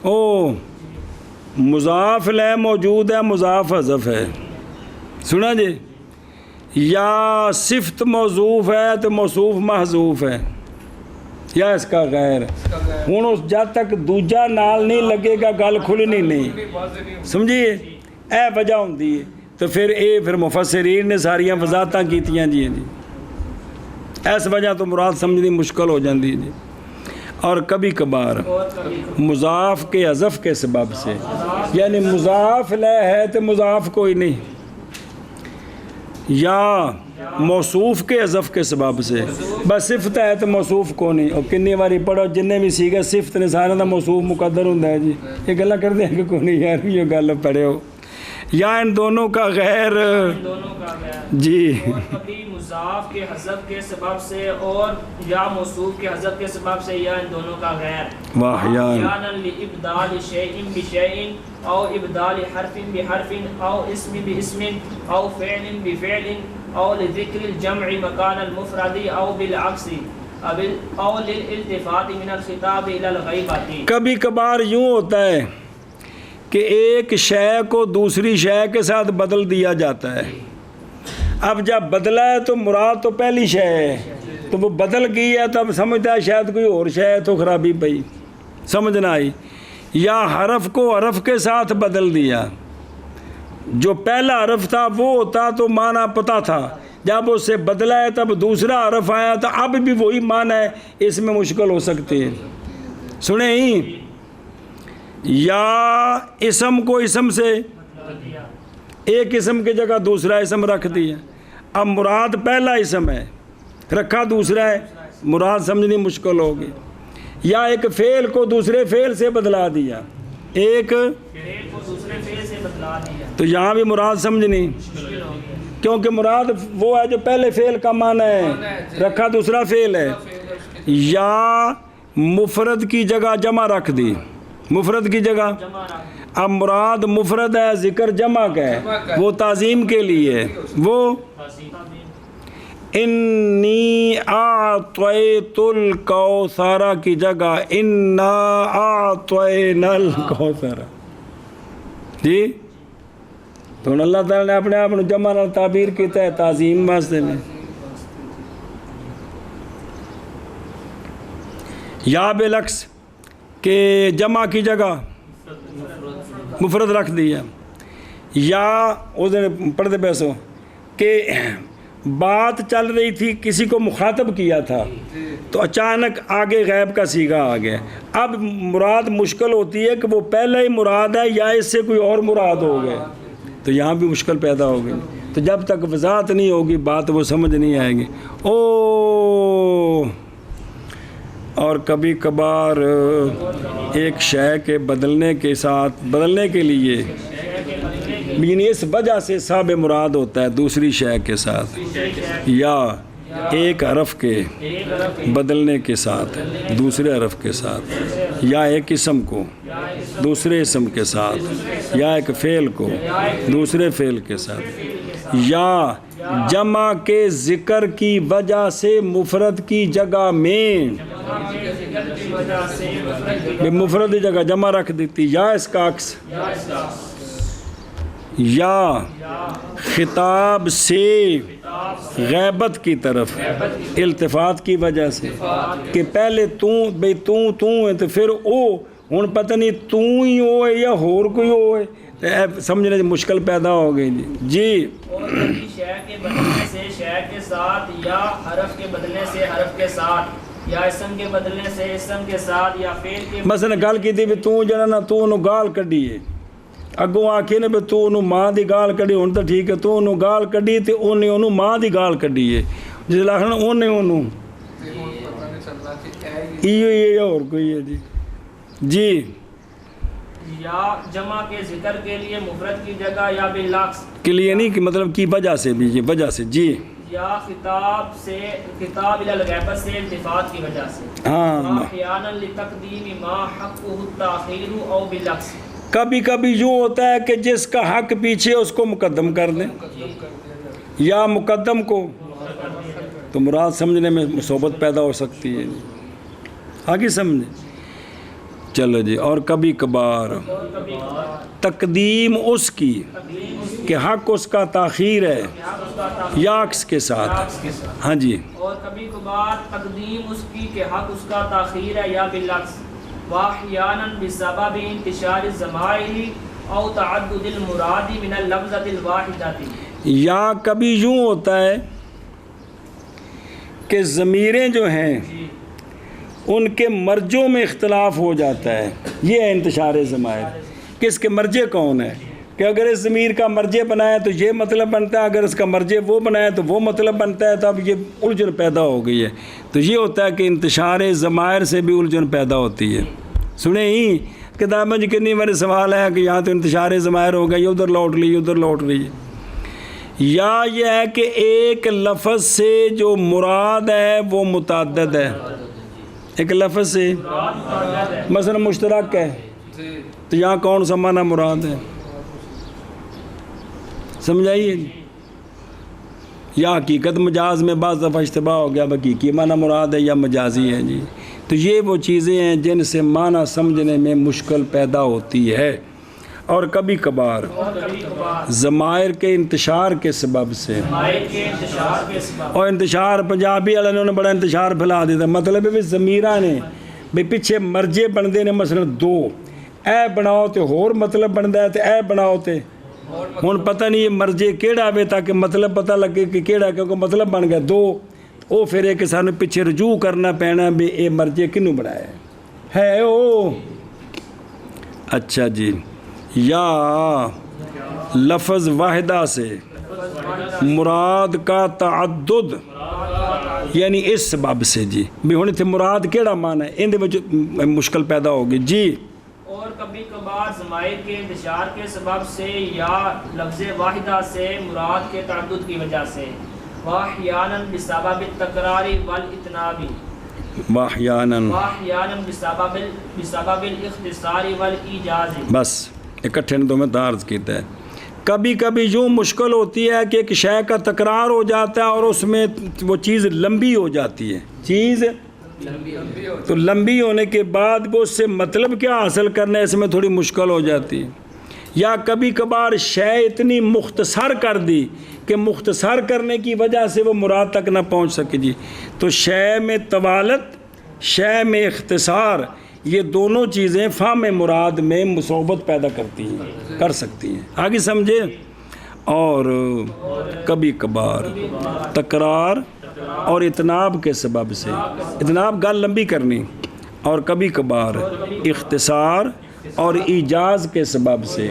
او مضاف لے موجود ہے، مضاف حذف ہے، سنا جی، یا صفت موصوف ہے تو موصوف محذوف ہے، یا اس کا غیر ہوں جب تک دوجا نال نہیں لگے گا گل کھلنی نہیں، سمجھیے اے وجہ ہوندی ہے تو پھر اے پھر مفسرین نے ساریاں وضاحتاں کیتیاں جی اس وجہ تو مراد سمجھنی مشکل ہو جاندی ہے جی۔ اور کبھی کبھار مضاف کے حذف کے سبب سے، یعنی مضاف لے ہے تو مضاف کوئی نہیں، یا موصوف کے حذف کے سبب سے، بس صفت ہے تو موصوف کو نہیں۔ اور کنی باری پڑھو جننے بھی سیگے صفت نے سارے دا موصوف مقدر ہوندا ہے جی، یہ گلا کر دیں کہ کوئی نہیں یار یہ گل پڑھے ہو، یا ان دونوں کا غیر جی اور کبھی مضاف کے حذف کے سبب سے اور یا موصوف کے حذف کے سبب سے، یا ان دونوں کا غیر واہ یا احیانا لابدال شیء بشیء او ابدال حرف بحرف او اسم باسم او فعل بفعل او لذکر الجمع مکان المفرد او بالعکس او للالتفات من الخطاب الى الغیبۃ۔ کبھی کبھار یوں ہوتا ہے کہ ایک شے کو دوسری شے کے ساتھ بدل دیا جاتا ہے، اب جب بدلا ہے تو مراد تو پہلی شے ہے، تو وہ بدل گئی ہے تو اب سمجھتا ہے شاید کوئی اور شے ہے تو خرابی پئی، سمجھنا آئی۔ یا حرف کو حرف کے ساتھ بدل دیا، جو پہلا حرف تھا وہ ہوتا تو معنی پتہ تھا، جب اس سے بدلا ہے تب دوسرا حرف آیا تو اب بھی وہی معنی ہے، اس میں مشکل ہو سکتی ہے، سنیں ہی۔ یا اسم کو اسم سے ایک اسم کی جگہ دوسرا اسم رکھ دیا، اب مراد پہلا اسم ہے رکھا دوسرا ہے، مراد سمجھنی مشکل ہوگی۔ یا ایک فعل کو دوسرے فعل سے بدلا دیا، ایک فعل کو دوسرے فعل سے بدلا دیا، تو یہاں بھی مراد سمجھنی، کیونکہ مراد وہ ہے جو پہلے فعل کا معنی ہے رکھا دوسرا فعل ہے۔ یا مفرد کی جگہ جمع رکھ دی، مفرد کی جگہ، اب مراد مفرد ہے ذکر جمع کا ہے، وہ تعظیم کے لیے، وہ انی اعطیت الکوثر کی جگہ انا اعطینا الکوثر، جی تو اللہ تعالیٰ نے اپنے آپ جمع نال تعبیر کیتا ہے تعظیم واسطے میں۔ یا بالعکس کہ جمع کی جگہ مفرد رکھ دیا، یا ادھر پڑھتے پیسوں کہ بات چل رہی تھی کسی کو مخاطب کیا تھا تو اچانک آگے غیب کا صیغہ آ گیا، اب مراد مشکل ہوتی ہے کہ وہ پہلے ہی مراد ہے یا اس سے کوئی اور مراد ہو گئے، تو یہاں بھی مشکل پیدا ہو گئی۔ تو جب تک وضاحت نہیں ہوگی بات وہ سمجھ نہیں آئے گی۔ اور کبھی کبھار ایک شے کے بدلنے کے ساتھ بدلنے کے لیے یعنی اس وجہ سے صاحب مراد ہوتا ہے دوسری شے کے ساتھ، یا ایک حرف کے بدلنے کے ساتھ دوسرے حرف کے ساتھ، یا ایک اسم کو دوسرے اسم کے ساتھ، یا ایک فعل کو دوسرے فعل کے ساتھ، یا جمع کے ذکر کی وجہ سے مفرد کی جگہ میں مفرد کی جگہ جمع رکھ دیتی، یا اس کا عکس، یا خطاب سے غیبت کی طرف التفات کی وجہ سے کہ پہلے بھئی تو ہے تو پھر او ہن پتہ نہیں تو ہی ہو یا اور کوئی ہو ہے، سمجھنے مشکل پیدا ہو گئی جی۔ اور کبھی شے کے بدلنے سے شے کے ساتھ، یا حرف کے بدلنے سے حرف کے ساتھ، یا اسم کے بدلنے سے اسم کے ساتھ، یا فعل کے مثلا گل کی تھی بھی تو جنا نا تو انہوں گال کڈی ہے، اگوں آکھے نے بھی تو انہوں ماں دی گال کڈی، ہن تو ٹھیک ہے تو انہوں گال کڈی تے انہیں انہوں ماں دی گال کڈی ہے، جس لاکھنا انہوں یہ اور کوئی ہے جی جی۔ یا جمع کے ذکر کے لیے مفرد کی جگہ، یا بالعکس کے لیے نہیں کہ مطلب کی وجہ سے بھی، یہ وجہ سے جی، یا خطاب الی الغیبت سے التفات کی وجہ سے، ہاں احیانا لتقدیم ما حقہ التاخیر او بالعکس، کبھی کبھی یوں ہوتا ہے کہ جس کا حق پیچھے اس کو مقدم کر دیں، یا مقدم کو، تو مراد سمجھنے میں صحبت پیدا ہو سکتی ہے، آگے سمجھیں چلو جی۔ اور کبھی کبھار تقدیم اس کی کہ حق اس کا تاخیر ہے، یا عکس کے ساتھ، ہاں جی۔ اور کبھی کبھار تقدیم اس کی کہ حق اس کا تاخیر ہے، یا بالعکس، واحیانا بسبب انتشار الضمائر او تعدد المراد من اللفظة الواحدة. یا کبھی یوں ہوتا ہے کہ ضمیریں جو ہیں ان کے مرجوں میں اختلاف ہو جاتا ہے. یہ ہے انتشار ضمائر. کس کے مرجے کون ہے کہ اگر اس ضمیر کا مرجع بنایا تو یہ مطلب بنتا ہے، اگر اس کا مرجع وہ بنایا تو وہ مطلب بنتا ہے. تو اب یہ الجھن پیدا ہو گئی ہے. تو یہ ہوتا ہے کہ انتشار ضمائر سے بھی الجھن پیدا ہوتی ہے. سنیں ہی کتابیں جی کتنی بڑے سوال ہے کہ یہاں تو انتشار ضمائر ہو گیا، یہ ادھر لوٹ لی ادھر لوٹ رہی ہے. یا یہ ہے کہ ایک لفظ سے جو مراد ہے وہ متعدد ہے. ایک لفظ سے مثلا مشترک ہے تو یہاں کون سا معنی مراد ہے سمجھائیے. یا حقیقت مجاز میں بعض دفعہ اشتباہ ہو گیا، حقیقی معنی مراد ہے یا مجازی ہے جی. تو یہ وہ چیزیں ہیں جن سے معنی سمجھنے میں مشکل پیدا ہوتی ہے. اور کبھی کبھار ضمائر کے انتشار کے سبب سے، اور انتشار پنجابی والوں نے بڑا انتشار پھیلا دیتا. مطلب ہے ضمیراں نے بھی پیچھے مرجے بنتے ہیں مثلا دو، اے بناؤ تے ہور مطلب بنتا ہے تے اے بناؤ تے ہن پتہ نہیں یہ مرجے کیڑا ہوے تاکہ مطلب پتہ لگے کہ کیڑا، کیونکہ مطلب بن گیا دو. وہ پھر ایک سانو پیچھے رجوع کرنا پینا بھی اے مرجے کنوں بنایا ہے او. اچھا جی. یا لفظ واحدہ سے مراد کا تعدد یعنی اس سبب سے جی بھی ہن اتنے مراد کیڑا معنی ہے اندے وچ مشکل پیدا ہوگی جی. اور کبھی کبھار ضمائر کے انتشار کے سبب سے یا لفظ واحدہ سے مراد کے تعدد کی وجہ سے، واحیانا بسبب التکرار والاتناب، واحیانا بسبب الاختصار والایجاز. بس اکٹھے نے تو میں عرض کیتا ہے. کبھی کبھی یوں مشکل ہوتی ہے کہ ایک شے کا تکرار ہو جاتا ہے اور اس میں وہ چیز لمبی ہو جاتی ہے. چیز تو لمبی ہونے کے بعد وہ اس سے مطلب کیا حاصل کرنا ہے اس میں تھوڑی مشکل ہو جاتی ہے. یا کبھی کبھار شے اتنی مختصر کر دی کہ مختصر کرنے کی وجہ سے وہ مراد تک نہ پہنچ سکے جی. تو شے میں طوالت، شے میں اختصار، یہ دونوں چیزیں فہم مراد میں مصوبت پیدا کرتی ہیں، کر سکتی ہیں. آگے سمجھے. اور کبھی کبھار تکرار اور اتناب کے سبب سے، اتناب گل لمبی کرنی، اور کبھی کبھار اختصار اور ایجاز کے سبب سے.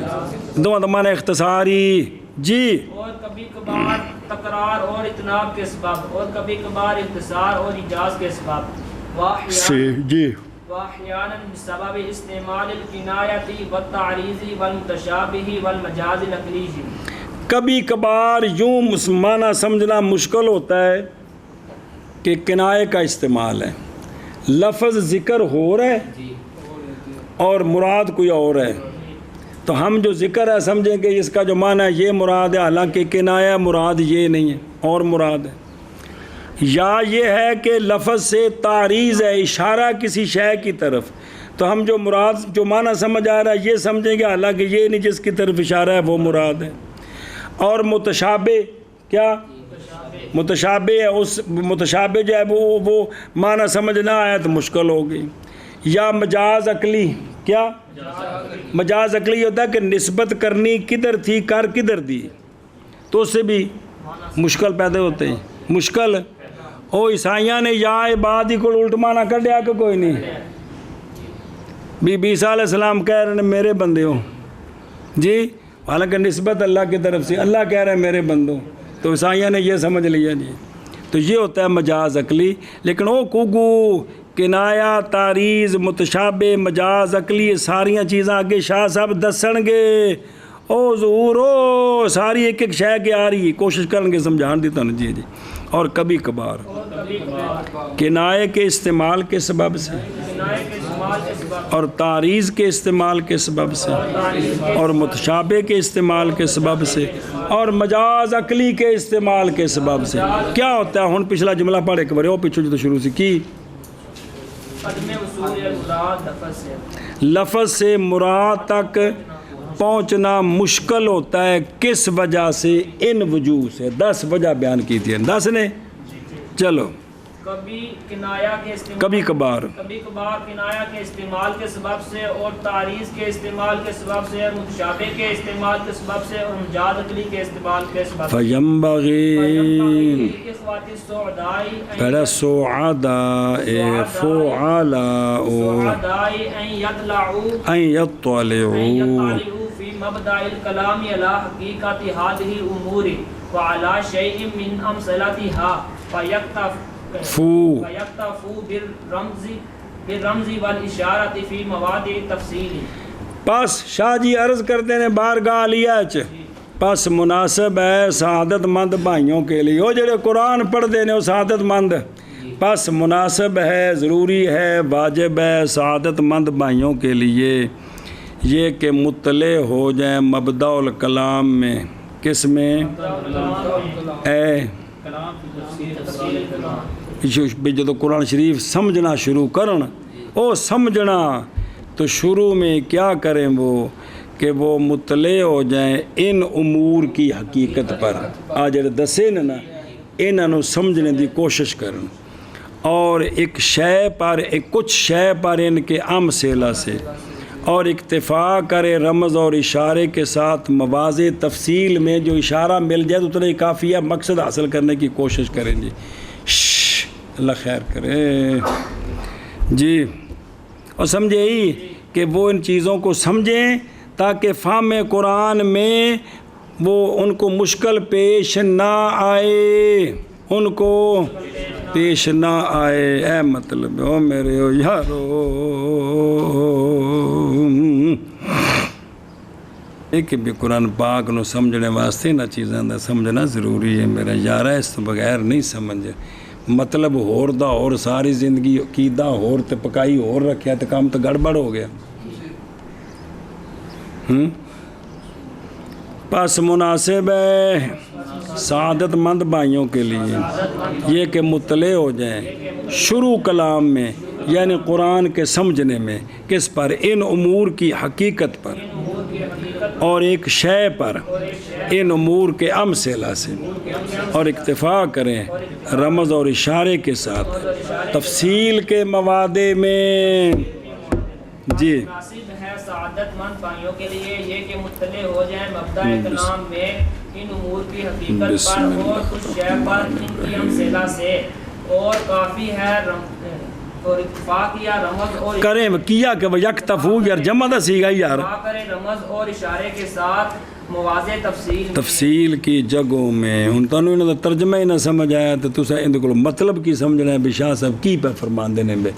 دونوں معنی اختصاری جی. اور کبھی کبھار تکرار اور اتناب کے سبب، اور کبھی کبھار اختصار اور ایجاز کے سبب، واحیانا بسبب استعمال الکنایتی والتعریض والمتشابہ والمجاز العقلی. کبھی کبھار یوں معنی سمجھنا مشکل ہوتا ہے کہ کنایے کا استعمال ہے، لفظ ذکر ہو رہا ہے اور مراد کوئی اور ہے. تو ہم جو ذکر ہے سمجھیں کہ اس کا جو معنی ہے یہ مراد ہے، حالانکہ کنایہ مراد یہ نہیں ہے اور مراد ہے. یا یہ ہے کہ لفظ سے تعریض ہے، اشارہ کسی شے کی طرف، تو ہم جو مراد جو معنی سمجھ آ رہا ہے یہ سمجھیں گے حالانکہ یہ نہیں جس کی طرف اشارہ ہے وہ مراد ہے. اور متشابہ، کیا متشابہ ہے، اس متشابہ جو ہے وہ معنی سمجھ نہ آیا تو مشکل ہو گئی. یا مجاز عقلی، کیا مجاز عقلی ہوتا ہے کہ نسبت کرنی کدھر تھی کر کدھر دی، تو اس سے بھی مشکل پیدا ہوتے ہیں. مشکل او عیسائیاں نے یا عباد ہی کو الٹ معنی کڈیا کہ کوئی نہیں. بی عیسیٰ علیہ السلام کہہ رہے ہیں میرے بندے ہو جی، حالانکہ نسبت اللہ کی طرف سے، اللہ کہہ رہے ہیں میرے بندوں، تو عیسائیاں نے یہ سمجھ لیا جی. تو یہ ہوتا ہے مجاز عقلی. لیکن او کوگو کنایا، تعریض، متشابہ، مجاز عقلی، یہ ساریاں چیزاں آگے شاہ صاحب دسن گے. او ظہور او ساری ایک ایک شے کے آ رہی ہے، کوشش کریں گے سمجھان دیتا ہوں جی جی. اور کبھی کبھار کنائے کے استعمال کے سبب سے، اور تعریض کے استعمال کے سبب سے، اور متشابہ کے استعمال کے سبب سے، اور مجاز عقلی کے استعمال کے سبب سے. کیا ہوتا ہے ہن پچھلا جملہ پڑھ ایک بار، وہ پیچھے جو شروع سے کی لفظ سے مراد تک پہنچنا مشکل ہوتا ہے. کس وجہ سے؟ ان وجوہ سے. 10 وجہ بیان کی تھی 10 نے. چلو کبھی کنایا کے استعمال کبھی کبھار کنایا کے استعمال کے سبب سے اور تعریض کے استعمال کے سبب سے اور متشابہ کے استعمال کے سبب سے اور مجاز عقلی کے استعمال کے سبب سے فینبغی اخوات السعدائی پہلا سعداء فعلاء سعدائی ان ان یطلعوا فی مبدأ الکلام علی حقیقت هذه الامور وعلى شیء من امثلتها فیکتفوا بالرمز والاشارت فی مواد تفصیل. پس شاہ جی عرض کرتے ہیں بارگاہ علیہ چ پس مناسب ہے سعادت مند بھائیوں کے لیے وہ جڑے قرآن پڑھتے ہیں وہ سعادت مند پس مناسب ہے ضروری ہے واجب ہے سعادت مند بھائیوں کے لیے یہ کہ مطلع ہو جائیں مبدأ الکلام میں کس میں جب قرآن شریف سمجھنا شروع کرن او سمجھنا تو شروع میں کیا کریں وہ کہ وہ مطلع ہو جائیں ان امور کی حقیقت پر آج دسے نا انہوں سمجھنے دی کوشش کرن اور ایک شے پر کچھ شے پر ان کے امثلہ سے اور اکتفا کرے رمز اور اشارے کے ساتھ مواضع تفصیل میں جو اشارہ مل جائے تو اتنا ہی کافی ہے مقصد حاصل کرنے کی کوشش کریں جی. اللہ خیر کرے جی. اور سمجھے ہی کہ وہ ان چیزوں کو سمجھیں تاکہ فہم قرآن میں وہ ان کو مشکل پیش نہ آئے ان کو پیش نہ آئے. اے مطلب او میرے او یارو ایک بھی قرآن پاک نو سمجھنے واسطے نہ چیزاں دا سمجھنا ضروری ہے میرا یارا اس تو بغیر نہیں سمجھ مطلب ہور دا اور ساری زندگی عقیدہ ہور تے پکائی ہور رکھیا تے کام تو گڑبڑ ہو گیا. پس مناسب ہے سعادت مند بھائیوں کے لیے یہ کہ مطلع ہو جائیں شروع کلام میں یعنی قرآن کے سمجھنے میں کس پر ان امور کی حقیقت پر اور ایک شے پر ان امور کے امثلہ سے اور اکتفا کریں رمز اور اشارے کے ساتھ تفصیل کے مواد میں جی. مناسب ہے سعادت مند بھائیوں کے لیے یہ کہ مطلع ہو جائیں مبدأ کلام میں ان امور کی حقیقت پر اور کچھ شے پر ان کی امثلہ سے اور کافی ہے اور اتفاق یا رمز اور کریں کیا کہ وہ یکتفو یار جمع دا سیگا یار کریں رمز اور اشارے کے ساتھ مواضع تفصیل کی جگہوں میں ان تانوں انہوں دا ترجمہ ہی نہ سمجھ آیا تو تسا ان کو مطلب کی سمجھنا ہے بشاہ صاحب کی پہ فرمان دینے میں